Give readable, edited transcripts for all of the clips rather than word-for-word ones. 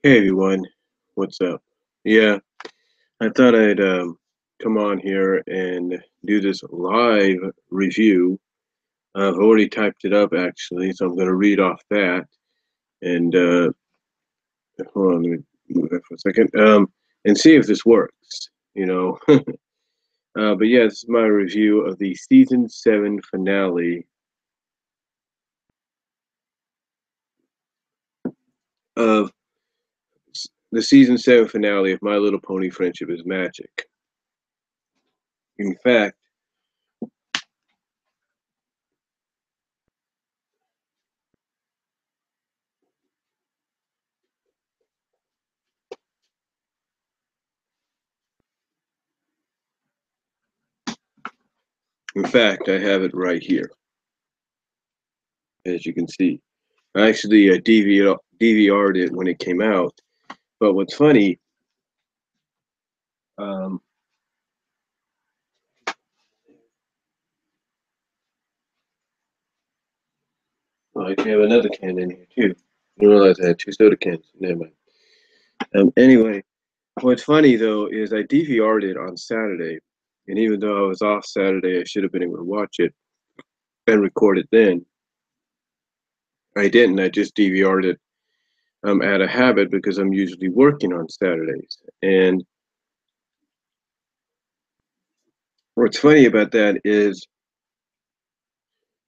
Hey everyone, what's up? Yeah, I thought I'd come on here and do this live review. I've already typed it up actually, so I'm going to read off that. And hold on, let me move that for a second. And see if this works. You know, but yeah, this is my review of the season 7 finale of the season 7 finale of My Little Pony: Friendship is Magic. In fact. I have it right here, as you can see. I actually DVR'd it when it came out. But what's funny, um, well, I have another can in here too. I didn't realize I had two soda cans. Never mind. Anyway, what's funny though is I DVR'd it on Saturday, and even though I was off Saturday, I should have been able to watch it and record it then. I didn't. I just DVR'd it out of habit because I'm usually working on Saturdays. And what's funny about that is,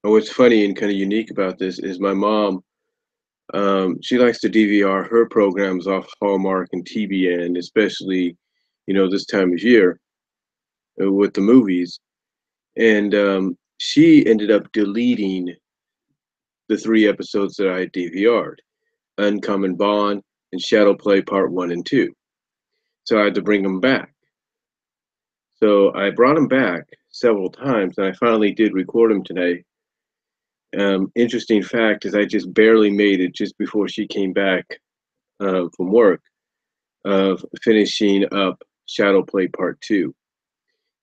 or what's funny and kind of unique about this is my mom. She likes to DVR her programs off Hallmark and TBN, especially, this time of year with the movies. And she ended up deleting the three episodes that I had DVR'd, Uncommon Bond and Shadow Play Part 1 and 2. So I had to bring them back. So I brought them back several times, and I finally did record them today. Interesting fact is I just barely made it just before she came back from work of finishing up Shadow Play Part 2.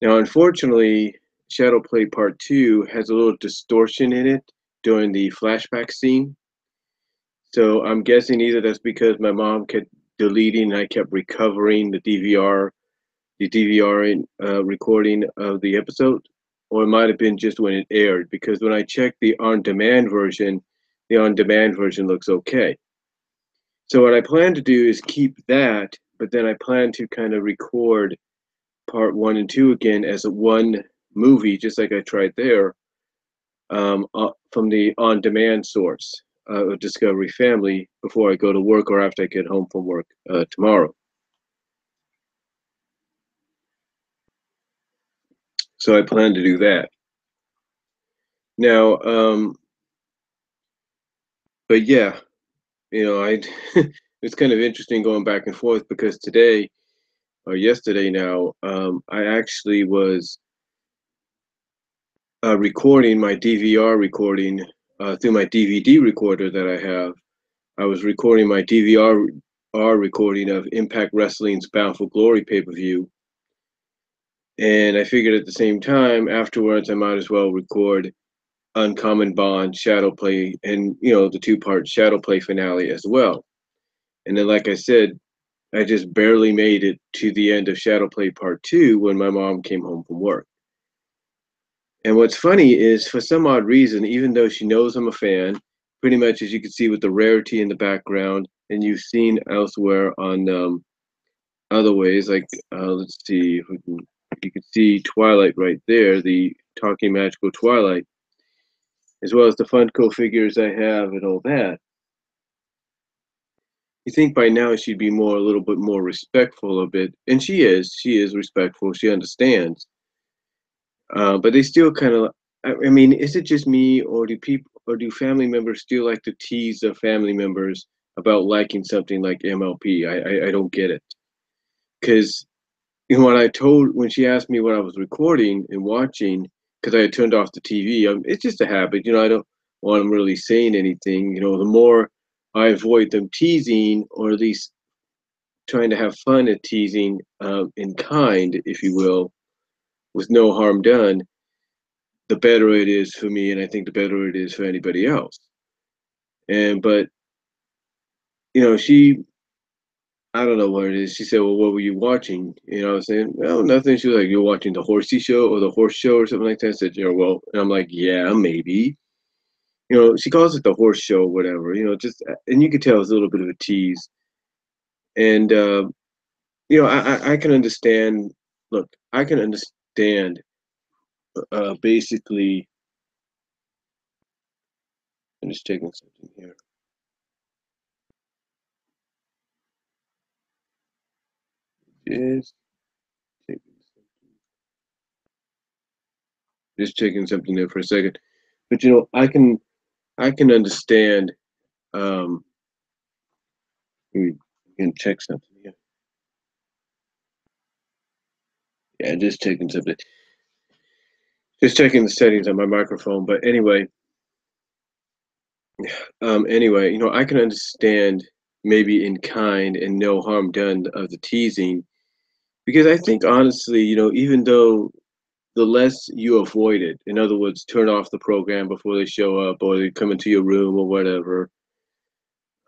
Now, unfortunately, Shadow Play Part 2 has a little distortion in it during the flashback scene. So I'm guessing either that's because my mom kept deleting and I kept recovering the DVR recording of the episode, or it might have been just when it aired, because when I checked the on-demand version looks okay. So what I plan to do is keep that, but then I plan to kind of record part 1 and 2 again as a one movie, just like I tried there, from the on-demand source of Discovery Family before I go to work or after I get home from work tomorrow. So I plan to do that. Now, but yeah, I it's kind of interesting going back and forth because today or yesterday now, I actually was recording my DVR recording through my DVD recorder that I have. I was recording my DVR recording of Impact Wrestling's Bound for Glory pay-per-view. And I figured at the same time, afterwards, I might as well record Uncommon Bond, Shadow Play, and, the two-part Shadow Play finale as well. And then, like I said, I just barely made it to the end of Shadow Play Part 2 when my mom came home from work. And what's funny is, for some odd reason, even though she knows I'm a fan, pretty much as you can see with the rarity in the background, and you've seen elsewhere on other ways, like let's see, if you can see Twilight right there, the talking magical Twilight, as well as the Funko figures I have and all that. You think by now she'd be a little bit more respectful of it, and she is. She is respectful. She understands. But they still kind of. I mean, is it just me, or do family members still like to tease their family members about liking something like MLP? I don't get it. Because when she asked me what I was recording and watching, because I had turned off the TV, it's just a habit. I don't want them really saying anything. The more I avoid them teasing, or at least trying to have fun at teasing in kind, if you will, with no harm done, the better it is for me, and I think the better it is for anybody else. But she I don't know what it is. She said, "Well, what were you watching?" You know what I'm saying? "No, nothing." She was like, "You're watching the horsey show or the horse show or something like that." I said, "Yeah, well," and I'm like, "Yeah, maybe." You know, she calls it the horse show, whatever. You know, just and you could tell it's a little bit of a tease. And you know, I can understand. Look, I can understand. Basically, I'm just taking something here. Just taking, just taking something there for a second. But you know, I can understand. Um, we can check something here. Yeah, just checking something. Just checking the settings on my microphone. But anyway, anyway, you know, I can understand maybe in kind and no harm done of the teasing because I think honestly, you know, even though the less you avoid it, in other words, turn off the program before they show up or they come into your room or whatever,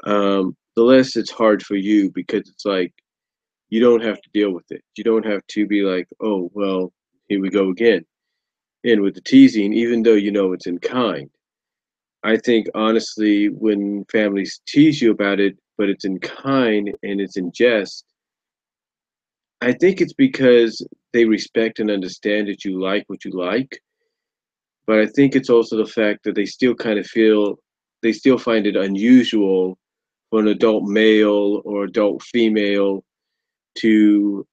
the less it's hard for you because it's like you don't have to deal with it. You don't have to be like, oh, well, here we go again. And with the teasing, even though you know it's in kind, I think honestly, when families tease you about it, but it's in kind and it's in jest, I think it's because they respect and understand that you like what you like. But I think it's also the fact that they still kind of feel they still find it unusual for an adult male or adult female to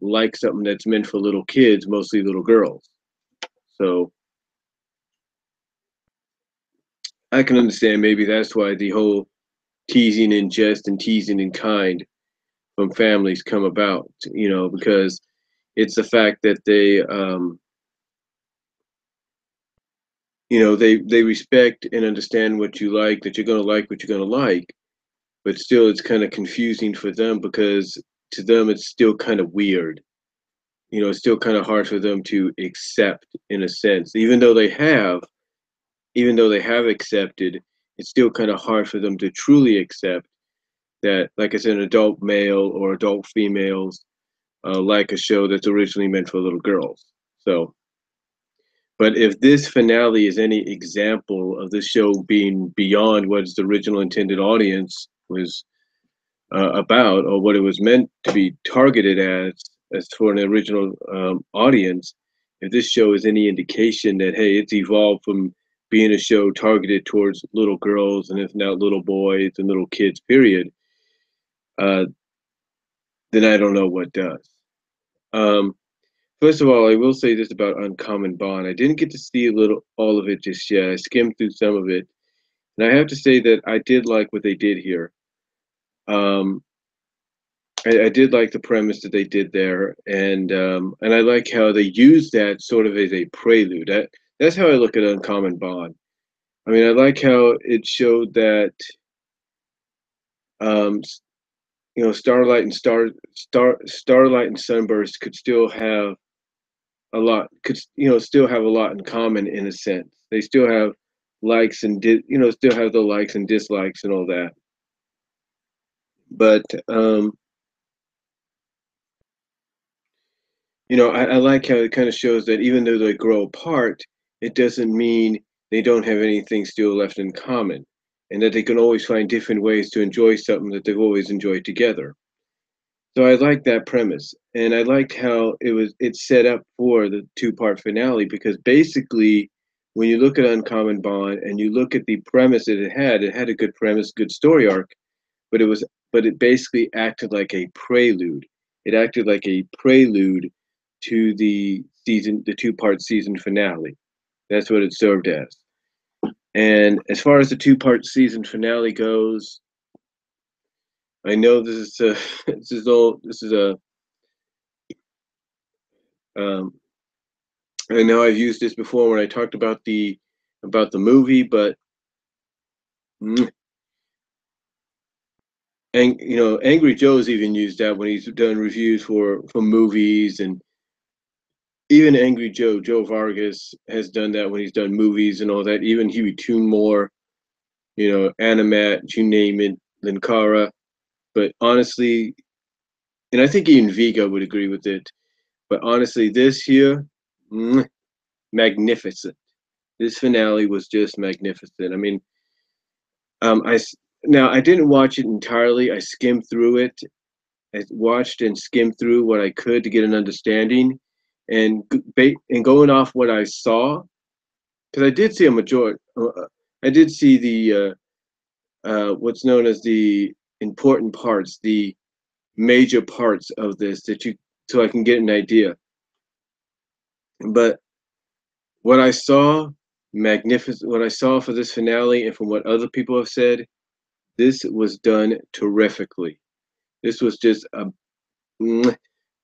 like something that's meant for little kids, mostly little girls. So I can understand maybe that's why the whole teasing in jest and teasing in kind from families come about, you know, because it's the fact that you know, they respect and understand what you like, that you're gonna like what you're gonna like, but still it's kind of confusing for them because to them it's still kind of weird. You know, it's still kind of hard for them to accept in a sense, even though they have accepted, it's still kind of hard for them to truly accept that, like I said, an adult male or adult females like a show that's originally meant for little girls. So, but if this finale is any example of this show being beyond what its original intended audience was about, or what it was meant to be targeted as for an original audience, if this show is any indication that hey, it's evolved from being a show targeted towards little girls and if not little boys and little kids, period, uh, then I don't know what does. Um, First of all, I will say this about Uncommon Bond. I didn't get to see a little all of it just yet. I skimmed through some of it, and I have to say that I did like what they did here. Um, I did like the premise that they did there, and I like how they used that sort of as a prelude. That's how I look at Uncommon Bond. I mean, I like how it showed that um, you know, Starlight and Sunburst could still have a lot, could you know, still have a lot in common in a sense. They still have likes and you know, still have the likes and dislikes and all that. But you know, I like how it kind of shows that even though they grow apart, it doesn't mean they don't have anything still left in common, and that they can always find different ways to enjoy something that they've always enjoyed together. So I like that premise, and I liked how it's set up for the two-part finale because basically, when you look at Uncommon Bond and you look at the premise that it had a good premise, good story arc, but it basically acted like a prelude. It acted like a prelude to the two-part season finale. That's what it served as. And as far as the two-part season finale goes, I know this is a, this is a um, I know I've used this before when I talked about the movie, but mm, and you know, Angry Joe's even used that when he's done reviews for movies, and even Angry Joe Vargas has done that when he's done movies and all that. Even Huey Toonmore, you know, Animat, you name it, Linkara. But honestly, and I think even Vigo would agree with it. But honestly, this here, magnificent. This finale was just magnificent. I mean, I now I didn't watch it entirely. I skimmed through it. I watched and skimmed through what I could to get an understanding, and going off what I saw, because I did see a majority. I did see the what's known as the important parts, the major parts of this that you, so I can get an idea. But what I saw, magnificent. What I saw for this finale, and from what other people have said, this was done terrifically. This was just a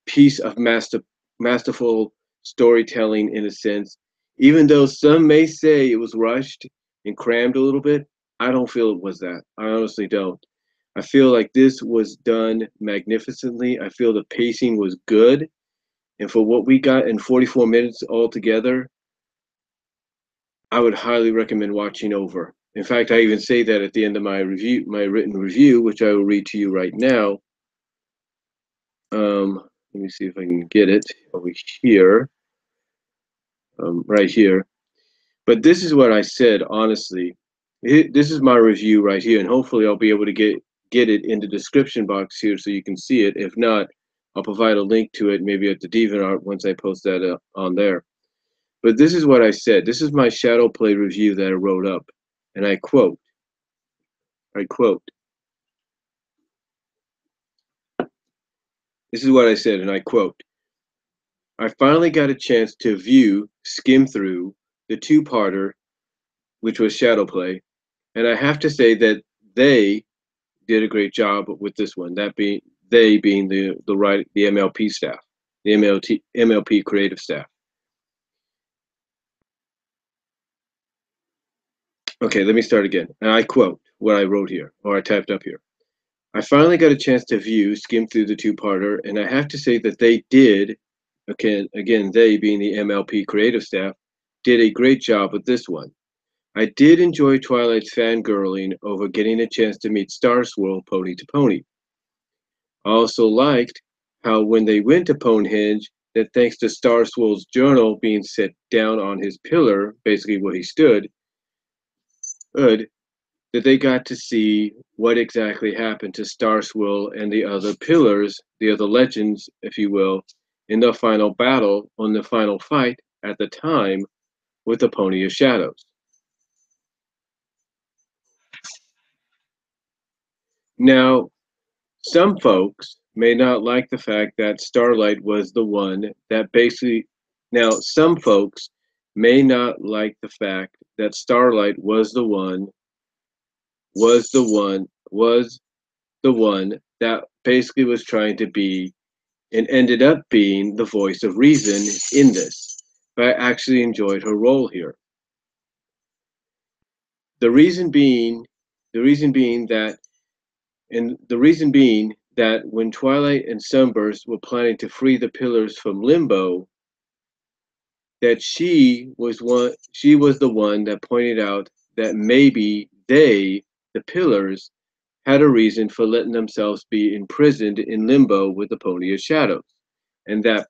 piece of masterful storytelling in a sense. Even though some may say it was rushed and crammed a little bit, I don't feel it was that. I honestly don't. I feel like this was done magnificently. I feel the pacing was good. And for what we got in 44 minutes altogether, I would highly recommend watching over. In fact, I even say that at the end of my review, my written review, which I will read to you right now. Let me see if I can get it over here, right here. But this is what I said, honestly. This is my review right here, and hopefully I'll be able to get it in the description box here so you can see it. If not, I'll provide a link to it maybe at the DeviantArt once I post that on there. But this is what I said. This is my shadow play review that I wrote up, and I quote, this is what I said, and I quote, I finally got a chance to skim through the two-parter, which was shadow play, and I have to say that they did a great job with this one. That being they being the MLP staff, the MLP creative staff. Okay, let me start again. And I quote what I wrote here, or I typed up here. I finally got a chance to skim through the two-parter, and I have to say that they did, again, they being the MLP creative staff, did a great job with this one. I did enjoy Twilight's fangirling over getting a chance to meet Starswirl pony to pony. I also liked how when they went to Ponhenge, that thanks to Starswirl's journal being set down on his pillar, basically where he stood, that they got to see what exactly happened to Starswirl and the other pillars, the other legends, if you will, in the final battle, on the final fight at the time with the Pony of Shadows. Now, some folks may not like the fact that Starlight was the one that basically. Now, some folks may not like the fact that Starlight was the one, was the one that basically was trying to be and ended up being the voice of reason in this. But I actually enjoyed her role here. The reason being, the reason being that, and the reason being that when Twilight and Sunburst were planning to free the pillars from Limbo, that she was the one that pointed out that maybe they, the pillars, had a reason for letting themselves be imprisoned in Limbo with the Pony of Shadows, and that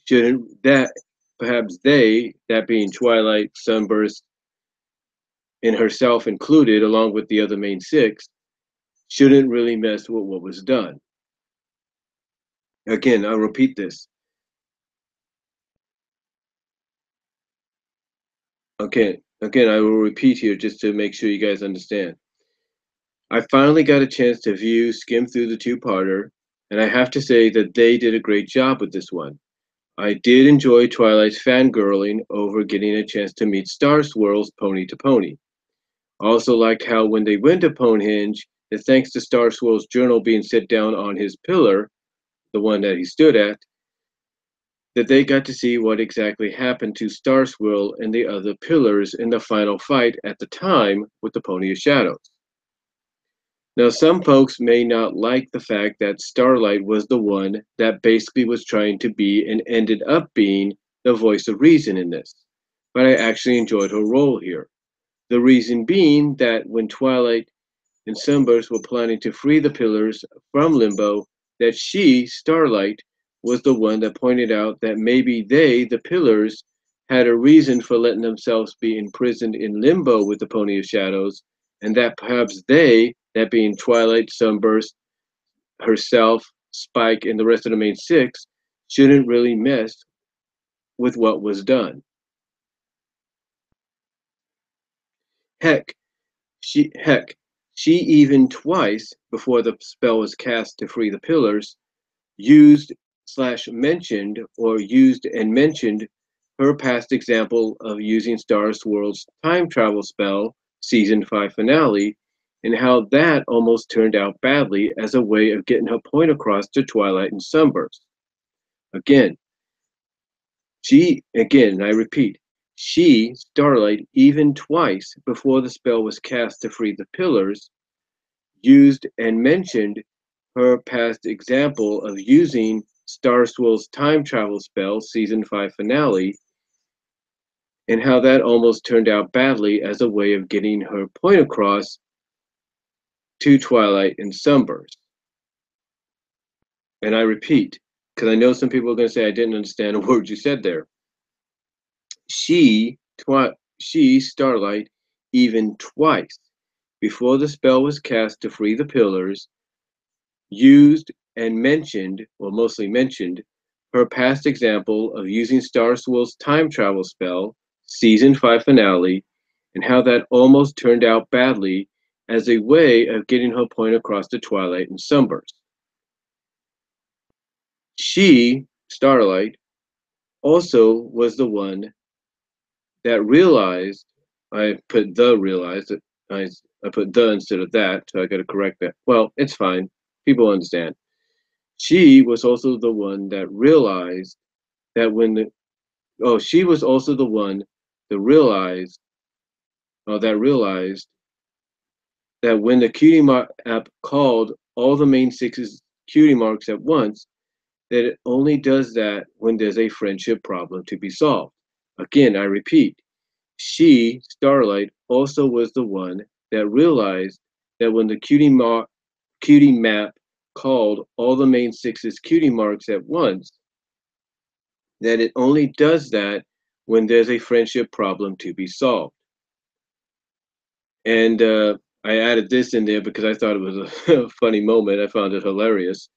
shouldn't that perhaps they, that being Twilight, Sunburst, and herself included, along with the other main six, shouldn't really mess with what was done. Again, I'll repeat this. Okay, again, I will repeat here just to make sure you guys understand. I finally got a chance to skim through the two-parter, and I have to say that they did a great job with this one. I did enjoy Twilight's fangirling over getting a chance to meet Starswirl's pony to pony. I also liked how when they went to Ponhenge, that thanks to Starswirl's journal being set down on his pillar, the one that he stood at, that they got to see what exactly happened to Starswirl and the other pillars in the final fight at the time with the Pony of Shadows. Now, some folks may not like the fact that Starlight was the one that basically was trying to be and ended up being the voice of reason in this, but I actually enjoyed her role here. The reason being that when Twilight and Sunburst were planning to free the pillars from Limbo, that she, Starlight, was the one that pointed out that maybe they, the pillars, had a reason for letting themselves be imprisoned in Limbo with the Pony of Shadows, and that perhaps they, that being Twilight, Sunburst, herself, Spike, and the rest of the main six, shouldn't really mess with what was done. Heck, heck, she even twice, before the spell was cast to free the pillars, used slash mentioned or used and mentioned her past example of using Starswirl's time travel spell, season 5 finale, and how that almost turned out badly as a way of getting her point across to Twilight and Sunburst. Again, I repeat, she, Starlight, even twice before the spell was cast to free the pillars, used and mentioned her past example of using Starswirl's time travel spell, season 5 finale, and how that almost turned out badly as a way of getting her point across to Twilight and Sunburst. And I repeat, because I know some people are going to say I didn't understand a word you said there. She, Starlight, even twice before the spell was cast to free the pillars, used and mentioned, well, mostly mentioned, her past example of using Starswirl's time travel spell, season 5 finale, and how that almost turned out badly as a way of getting her point across to Twilight and Sunburst. She, Starlight, also was the one that realized, I put the realized, I put the instead of that, so I got to correct that. Well, it's fine. People understand. She was also the one that realized that she was also the one that realized, that when the cutie mark app called all the main six's cutie marks at once, that it only does that when there's a friendship problem to be solved. Again, I repeat, she, Starlight, also was the one that realized that when the cutie map called all the main six's cutie marks at once, that it only does that when there's a friendship problem to be solved. And I added this in there because I thought it was a funny moment. I found it hilarious.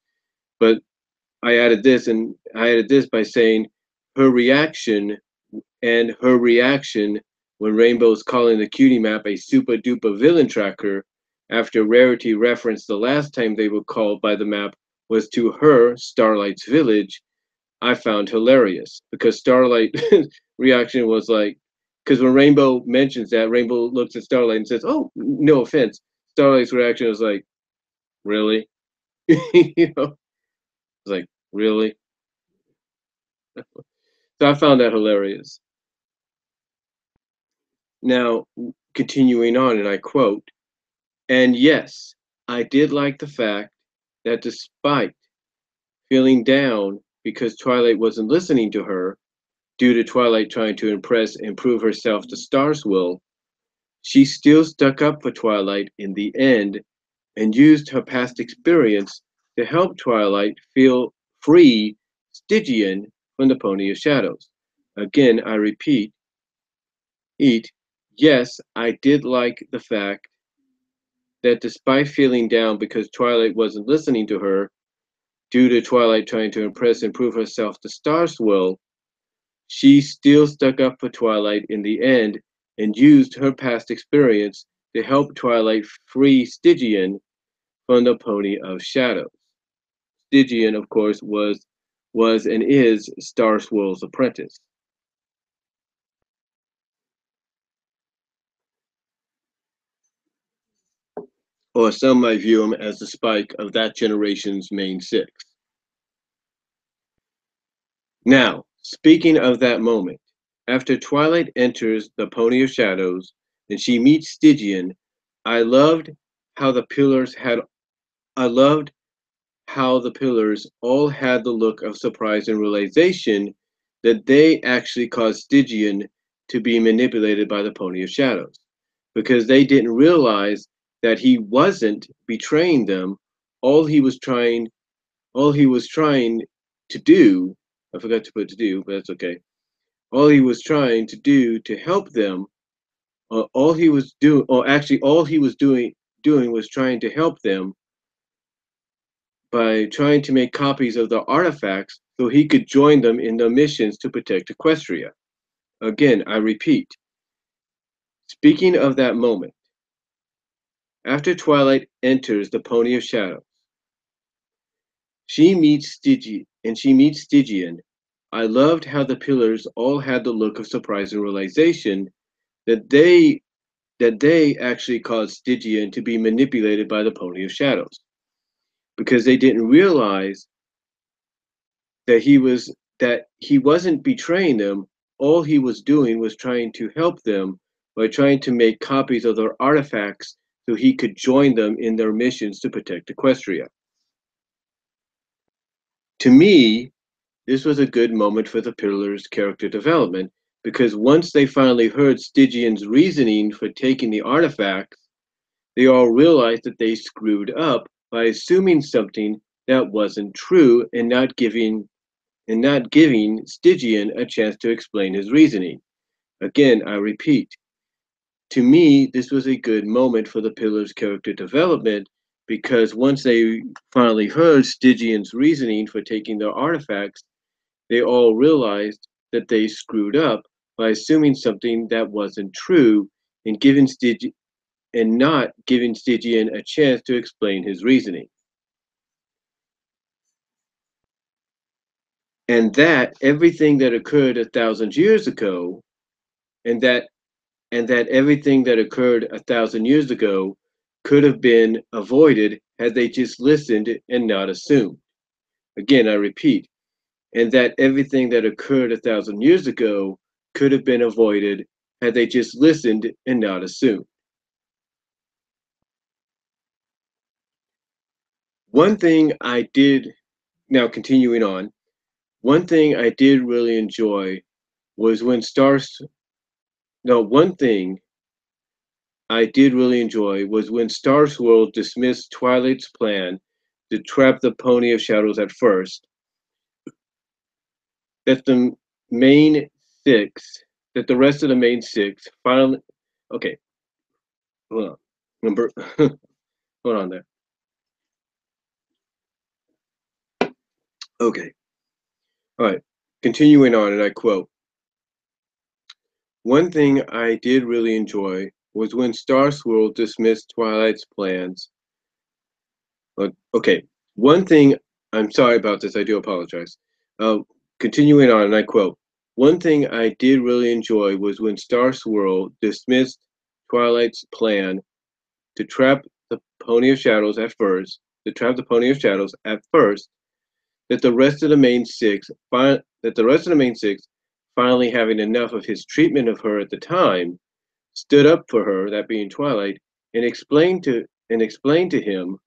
But I added this by saying her reaction when Rainbow's calling the cutie map a super duper villain tracker after Rarity referenced the last time they were called by the map was to her, Starlight's village, I found hilarious because Starlight's reaction was like, because when Rainbow mentions that, Rainbow looks at Starlight and says, "Oh, no offense." Starlight's reaction was like, "Really?" You know, it's like, "Really?" So I found that hilarious. Now, continuing on, and I quote, "And yes, I did like the fact that despite feeling down because Twilight wasn't listening to her, due to Twilight trying to impress and prove herself to Starswirl, she still stuck up for Twilight in the end and used her past experience to help Twilight feel free Stygian from the Pony of Shadows. Again, I repeat, yes, I did like the fact that despite feeling down because Twilight wasn't listening to her, due to Twilight trying to impress and prove herself to Starswirl, she still stuck up for Twilight in the end and used her past experience to help Twilight free Stygian from the Pony of Shadows. Stygian, of course, was and is Starswirl's apprentice. Or some might view him as the Spike of that generation's main six. Now, speaking of that moment, after Twilight enters the Pony of Shadows and she meets Stygian, I loved how the pillars all had the look of surprise and realization that they actually caused Stygian to be manipulated by the Pony of Shadows, because they didn't realize that he wasn't betraying them. All he was trying, all he was trying to do, I forgot to put to do, but that's okay. All he was trying to do to help them, all he was doing, or actually all he was doing was trying to help them by trying to make copies of the artifacts so he could join them in their missions to protect Equestria. Again, I repeat, speaking of that moment, after Twilight enters the Pony of Shadows, she meets Stygian. I loved how the pillars all had the look of surprise and realization that they actually caused Stygian to be manipulated by the Pony of Shadows, because they didn't realize that he wasn't betraying them. All he was doing was trying to help them by trying to make copies of their artifacts so he could join them in their missions to protect Equestria. To me, this was a good moment for the Pillars' character development, because once they finally heard Stygian's reasoning for taking the artifacts, they all realized that they screwed up by assuming something that wasn't true and not giving Stygian a chance to explain his reasoning. Again, I repeat, to me, this was a good moment for the Pillars' character development, because once they finally heard Stygian's reasoning for taking their artifacts, they all realized that they screwed up by assuming something that wasn't true and not giving Stygian a chance to explain his reasoning. And that everything that occurred 1,000 years ago, and that everything that occurred 1,000 years ago could have been avoided had they just listened and not assumed. Again, I repeat, and that everything that occurred 1,000 years ago could have been avoided had they just listened and not assumed. One thing I did, now continuing on, one thing I did really enjoy was when one thing I did really enjoy was when Starswirl dismissed Twilight's plan to trap the Pony of Shadows at first. That the main six, that the rest of the main six finally. Okay, hold on. Hold on there. Okay, all right. Continuing on, and I quote: "One thing I did really enjoy was when Starswirl dismissed Twilight's plans." Okay, one thing, I'm sorry about this, I do apologize. Continuing on, and I quote, "One thing I did really enjoy was when Starswirl dismissed Twilight's plan to trap the Pony of Shadows at first, that the rest of the main six, finally having enough of his treatment of her at the time, stood up for her, that being Twilight, and explained to him,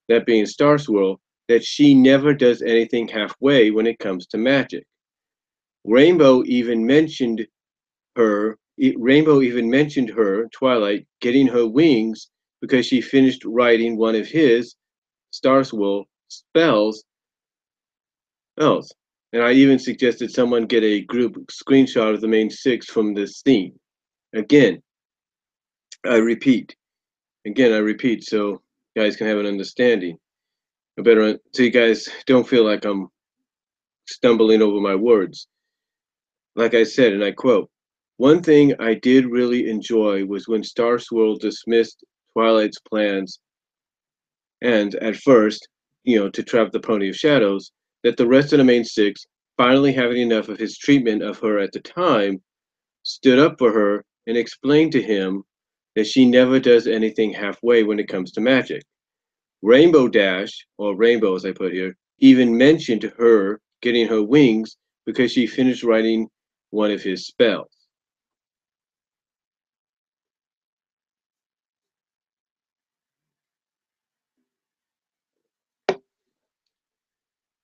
that being Starswirl, that she never does anything halfway when it comes to magic. Rainbow even mentioned her, Twilight, getting her wings because she finished writing one of his, Starswirl, spells. And I even suggested someone get a group screenshot of the main six from this scene. Again, I repeat, so you guys can have an understanding. So you guys don't feel like I'm stumbling over my words. Like I said, and I quote, "One thing I did really enjoy was when Starswirl dismissed Twilight's plans, and at first, to trap the Pony of Shadows, that the rest of the main six, finally having enough of his treatment of her at the time, stood up for her and explained to him that she never does anything halfway when it comes to magic. Rainbow Dash, or Rainbow as I put here, even mentioned her getting her wings because she finished writing one of his spells."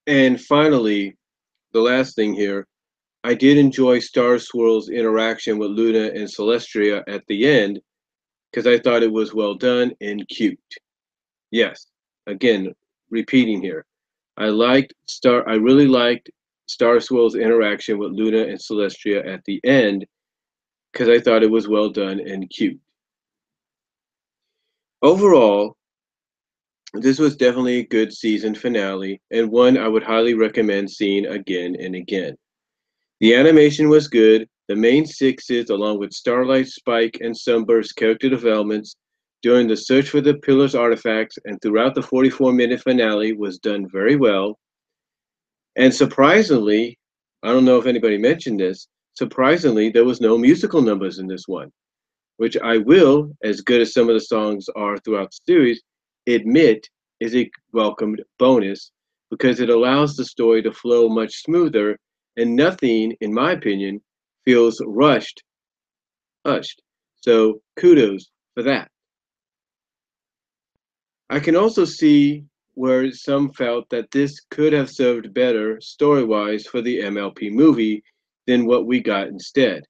And finally, the last thing here, I did enjoy Starswirl's interaction with Luna and Celestia at the end, because I thought it was well done and cute. Yes, again, repeating here. I really liked Starswirl's interaction with Luna and Celestia at the end because I thought it was well done and cute. Overall, this was definitely a good season finale and one I would highly recommend seeing again and again. The animation was good. The main sixes, along with Starlight, Spike, and Sunburst character developments during the search for the Pillar's artifacts and throughout the 44-minute finale was done very well. And surprisingly, I don't know if anybody mentioned this, surprisingly, there was no musical numbers in this one, which I will, as good as some of the songs are throughout the series, admit is a welcomed bonus because it allows the story to flow much smoother and nothing, in my opinion, feels hushed. So kudos for that. I can also see where some felt that this could have served better story-wise for the MLP movie than what we got instead.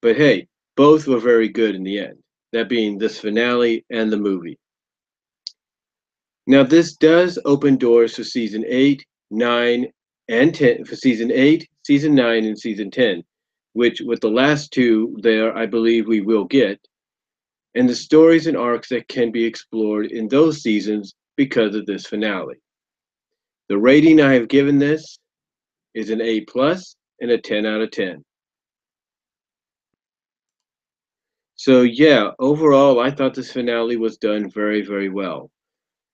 But hey, both were very good in the end, that being this finale and the movie. Now, this does open doors for season 8, 9, and 10, for season 8, season 9, and season 10, which with the last two there, I believe we will get, and the stories and arcs that can be explored in those seasons because of this finale. The rating I have given this is an A plus and a 10 out of 10. So yeah, overall, I thought this finale was done very, very well.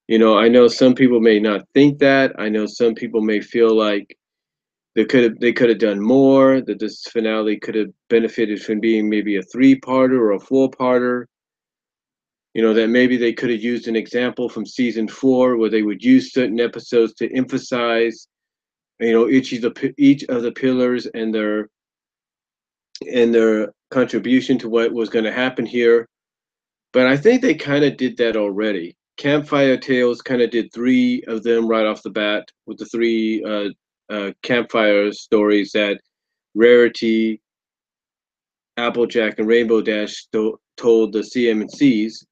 You know, I know some people may not think that. I know some people may feel like they could have done more, that this finale could have benefited from being maybe a three-parter or a four-parter. You know, that maybe they could have used an example from season 4 where they would use certain episodes to emphasize, you know, each of the pillars and their contribution to what was going to happen here. But I think they kind of did that already. Campfire Tales kind of did 3 of them right off the bat with the 3 campfire stories that Rarity, Applejack, and Rainbow Dash told the CMCs.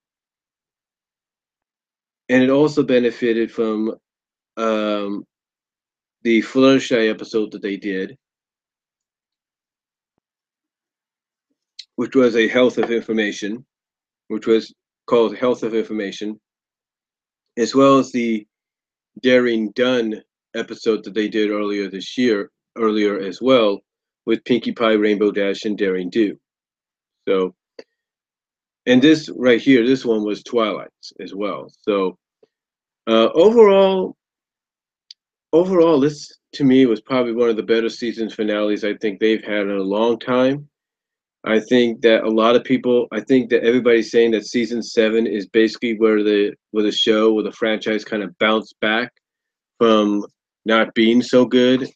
And it also benefited from um, the Fluttershy episode that they did, which was a health of information, which was called Health of Information, as well as the Daring Done episode that they did earlier as well, with Pinkie Pie, Rainbow Dash, and Daring Do. So, and this right here, this one was Twilight's as well. So, overall, this to me was probably one of the better season finales I think they've had in a long time. I think that everybody's saying that season 7 is basically where the franchise kind of bounced back from not being so good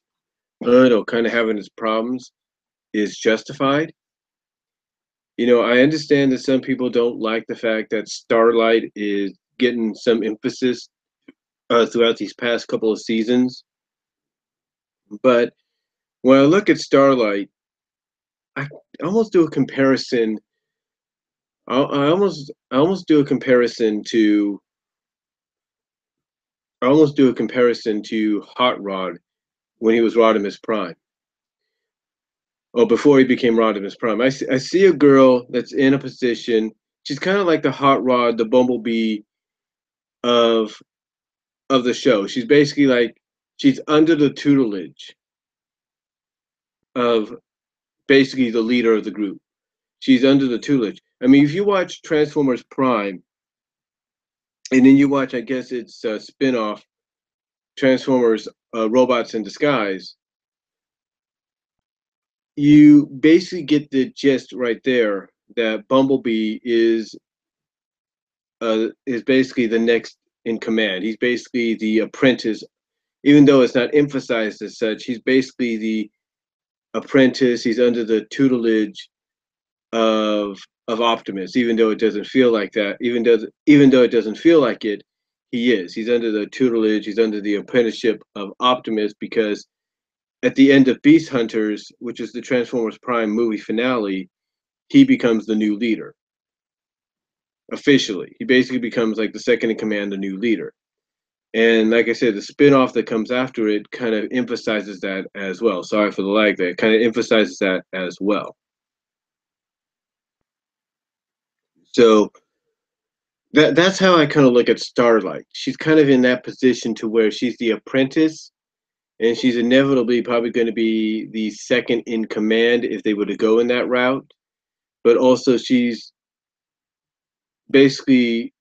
or kind of having its problems is justified. You know, I understand that some people don't like the fact that Starlight is getting some emphasis throughout these past couple of seasons, but when I look at Starlight, I almost do a comparison. I almost do a comparison to Hot Rod when he was Rodimus Prime, or before he became Rodimus Prime. I see a girl that's in a position. She's kind of like the Hot Rod, the Bumblebee of the show. She's basically like she's under the tutelage of basically the leader of the group. She's under the tutelage. I mean, if you watch Transformers Prime, and then you watch, I guess it's a spin-off Transformers Robots in Disguise, you basically get the gist right there that Bumblebee is basically the next in command. He's basically the apprentice, even though it's not emphasized as such. He's basically the apprentice. He's under the tutelage of Optimus, even though it doesn't feel like that. Even though it doesn't feel like it, he is. He's under the tutelage. He's under the apprenticeship of Optimus because at the end of Beast Hunters, which is the Transformers Prime movie finale, he becomes the new leader. officially. He basically becomes like the second in command, the new leader. And like I said, the spin-off that comes after it kind of emphasizes that as well. Sorry for the lag there. It kind of emphasizes that as well. So that's how I kind of look at Starlight. She's kind of in that position to where she's the apprentice, and she's inevitably probably going to be the second in command if they were to go in that route. But also she's basically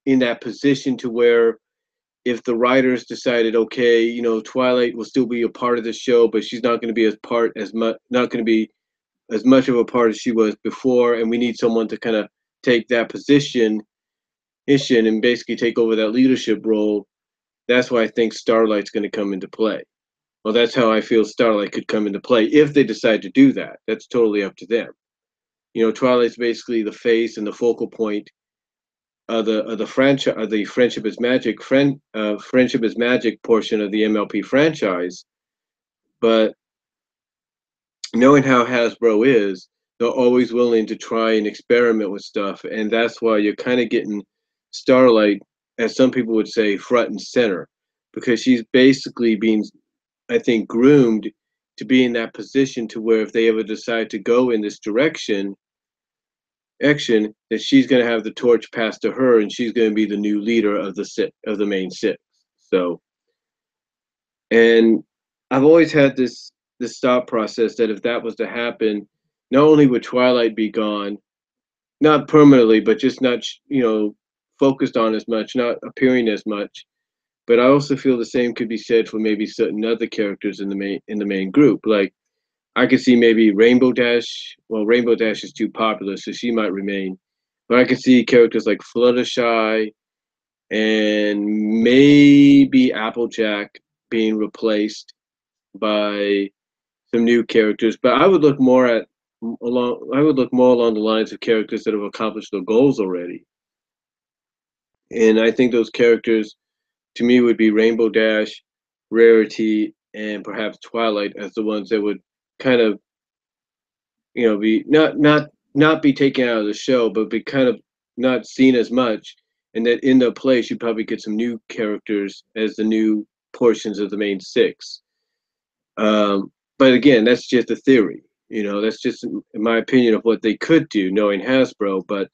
in that position to where if the writers decided, okay, Twilight will still be a part of the show, but she's not going to be not going to be as much of a part as she was before, and we need someone to kind of take that position and basically take over that leadership role. That's why I think Starlight's going to come into play. Well, that's how I feel Starlight could come into play if they decide to do that. That's totally up to them. Twilight's basically the face and the focal point of the franchise, of the Friendship is Magic portion of the MLP franchise. But knowing how Hasbro is, they're always willing to try and experiment with stuff, and that's why you're kind of getting Starlight, as some people would say, front and center, because she's basically being, I think, groomed to be in that position to where if they ever decide to go in this direction, action, that she's going to have the torch passed to her, and she's going to be the new leader of the main six. So, and I've always had this thought process that if that was to happen, not only would Twilight be gone, not permanently, but just not focused on as much, not appearing as much. But I also feel the same could be said for maybe certain other characters in the main group. Like I could see maybe Rainbow Dash. Well, Rainbow Dash is too popular, so she might remain. But I could see characters like Fluttershy and maybe Applejack being replaced by some new characters. But I would look more along the lines of characters that have accomplished their goals already. And I think those characters, to me, would be Rainbow Dash, Rarity, and perhaps Twilight as the ones that would kind of, be not be taken out of the show, but be kind of not seen as much. And that in their place, you probably get some new characters as the new portions of the main six. But again, that's just a theory. That's just in my opinion of what they could do, knowing Hasbro. But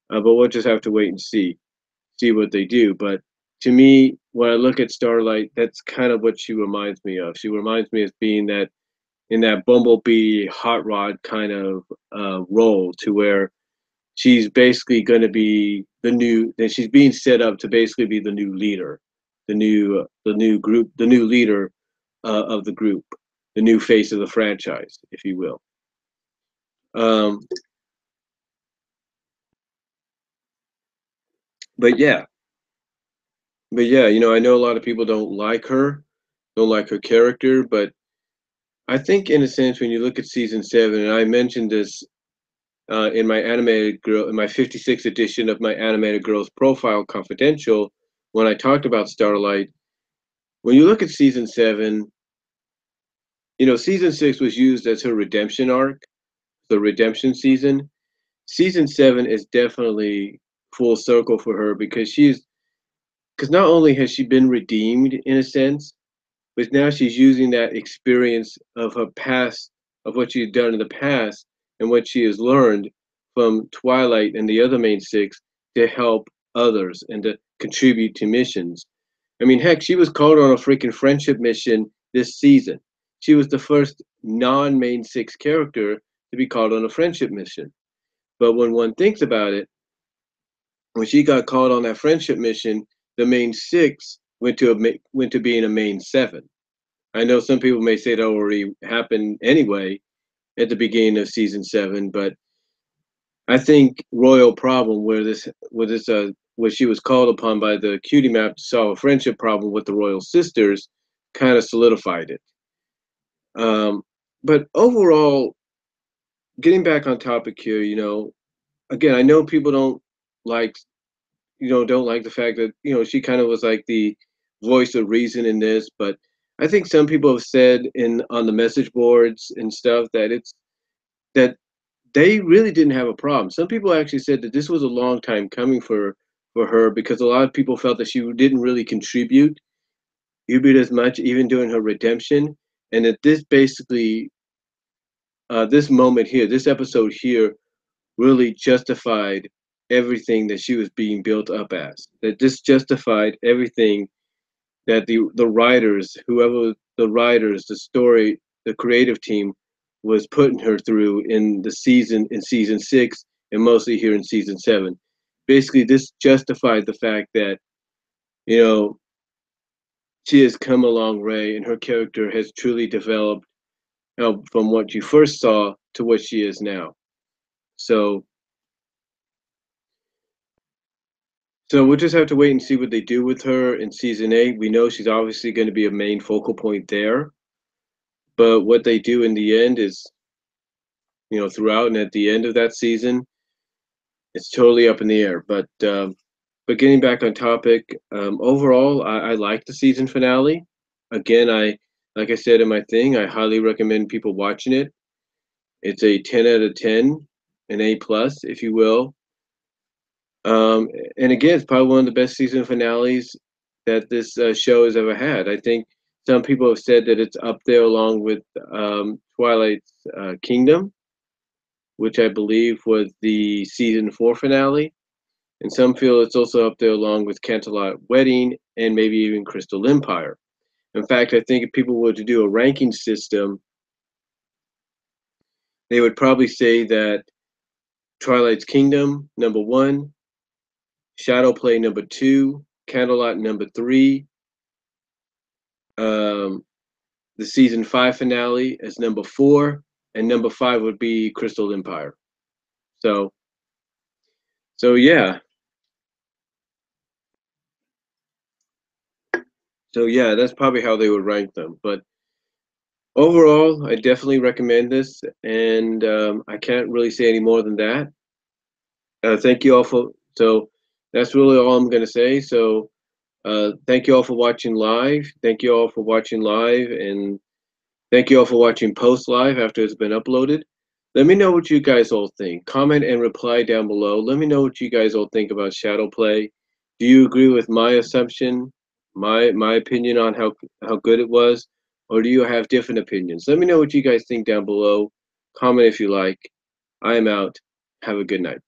we'll just have to wait and see what they do. But to me, when I look at Starlight, that's kind of what she reminds me of. She reminds me of being that in that Bumblebee hot rod kind of role, to where she's basically going to be that she's being set up to basically be the new leader, the new leader of the group, the new face of the franchise, if you will. Um, but yeah, I know a lot of people don't like her character, but I think in a sense when you look at season 7, and I mentioned this in my 56th edition of my Animated Girls Profile Confidential, when I talked about Starlight. When you look at season 7, season 6 was used as her redemption arc, the redemption season. Season 7 is definitely full circle for her because not only has she been redeemed in a sense, but now she's using that experience of her past, of what she's done in the past, and what she has learned from Twilight and the other main six to help others and to contribute to missions. I mean, heck, she was called on a freaking friendship mission this season. She was the first non-main six character to be called on a friendship mission. But when one thinks about it, when she got called on that friendship mission, the main six went to being a main seven. I know some people may say that already happened anyway at the beginning of season 7, but I think Royal Problem, where she was called upon by the Cutie Map to solve a friendship problem with the Royal Sisters, kind of solidified it. But overall, getting back on topic here, again, I know people like don't like the fact that she kind of was like the voice of reason in this, but I think some people have said on the message boards and stuff that they really didn't have a problem. Some people actually said that this was a long time coming for her because a lot of people felt that she didn't really contribute as much even during her redemption, and that this basically this moment here, this episode here, really justified everything that she was being built up as. That this justified everything that the writers, whoever the writers, the story, the creative team was putting her through in season 6 and mostly here in season 7. Basically, this justified the fact that you know she has come a long way and her character has truly developed, from what you first saw to what she is now. So so we'll just have to wait and see what they do with her in season 8. We know she's obviously going to be a main focal point there, but what they do in the end is, throughout and at the end of that season, it's totally up in the air. But getting back on topic, overall, I like the season finale. Again, like I said in my thing, I highly recommend people watching it. It's a 10 out of 10, an A plus, if you will. Um, and again, it's probably one of the best season finales that this show has ever had. I think some people have said that it's up there along with Twilight's Kingdom, which I believe was the season 4 finale. And some feel it's also up there along with Canterlot Wedding and maybe even Crystal Empire. In fact, I think if people were to do a ranking system, they would probably say that Twilight's Kingdom, number 1, Shadowplay, number 2, Candlelight, number 3, um, the season 5 finale as number 4, and number 5 would be Crystal Empire. So, so yeah, that's probably how they would rank them. But overall, I definitely recommend this, and I can't really say any more than that. Thank you all for so. That's really all I'm going to say. So, thank you all for watching live. Thank you all for watching live, and thank you all for watching post live after it's been uploaded. Let me know what you guys all think. Comment and reply down below. Let me know what you guys all think about Shadow Play. Do you agree with my assumption, my opinion on how good it was, or do you have different opinions? Let me know what you guys think down below. Comment if you like. I am out. Have a good night.